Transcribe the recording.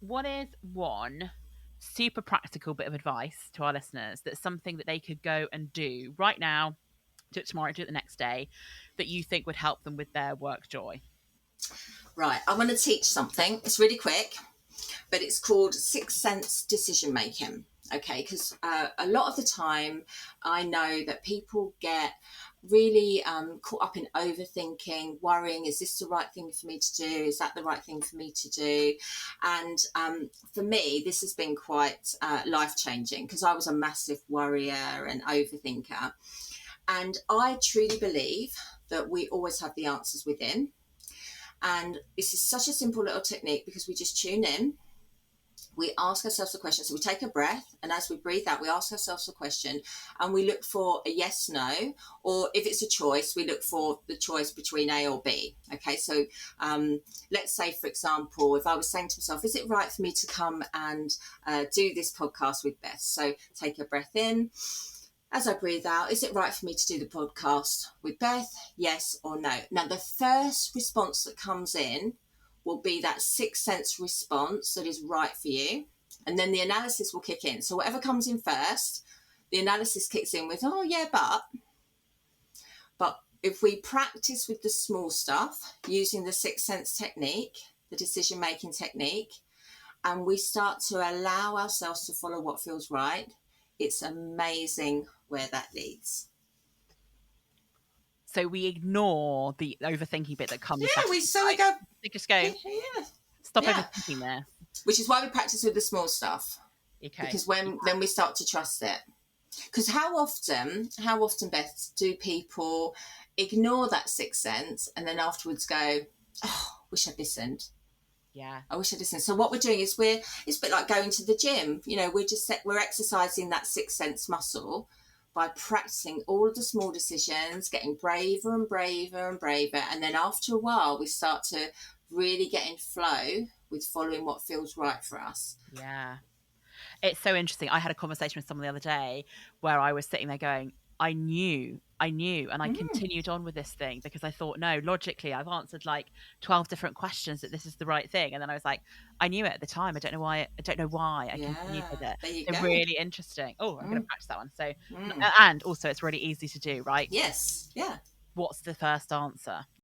what is one super practical bit of advice to our listeners that's something that they could go and do right now, do it tomorrow, do it the next day, that you think would help them with their work joy? Right, I'm going to teach something. It's really quick, but it's called sixth sense decision making. Okay, because a lot of the time I know that people get really caught up in overthinking, worrying, is this the right thing for me to do? Is that the right thing for me to do? And for me, this has been quite life changing because I was a massive worrier and overthinker. And I truly believe that we always have the answers within. And this is such a simple little technique because we just tune in, we ask ourselves a question. So we take a breath, and as we breathe out, we ask ourselves a question, and we look for a yes, no, or if it's a choice, we look for the choice between A or B. Okay, so let's say, for example, if I was saying to myself, is it right for me to come and do this podcast with Beth? So take a breath in. As I breathe out, is it right for me to do the podcast with Beth? Yes or no? Now, the first response that comes in will be that sixth sense response that is right for you. And then the analysis will kick in. So whatever comes in first, the analysis kicks in with, oh, yeah, but if we practice with the small stuff using the sixth sense technique, the decision-making technique, and we start to allow ourselves to follow what feels right, it's amazing where that leads. So we ignore the overthinking bit that comes back. We go. We just go, stop overthinking there. Which is why we practice with the small stuff. Okay. Because then we start to trust it. Because how often, Beth, do people ignore that sixth sense and then afterwards go, oh, wish I'd listened. Yeah. I wish I'd listened. So what we're doing is it's a bit like going to the gym. You know, we're exercising that sixth sense muscle by practicing all of the small decisions, getting braver and braver and braver. And then after a while, we start to really get in flow with following what feels right for us. Yeah. It's so interesting. I had a conversation with someone the other day where I was sitting there going, I knew, and I continued on with this thing because I thought, no, logically, I've answered like 12 different questions that this is the right thing. And then I was like, I knew it at the time. I don't know why I continued with it. There you It's go. really interesting. Oh, I'm going to practice that one. So, and also it's really easy to do, right? Yes. Yeah. What's the first answer?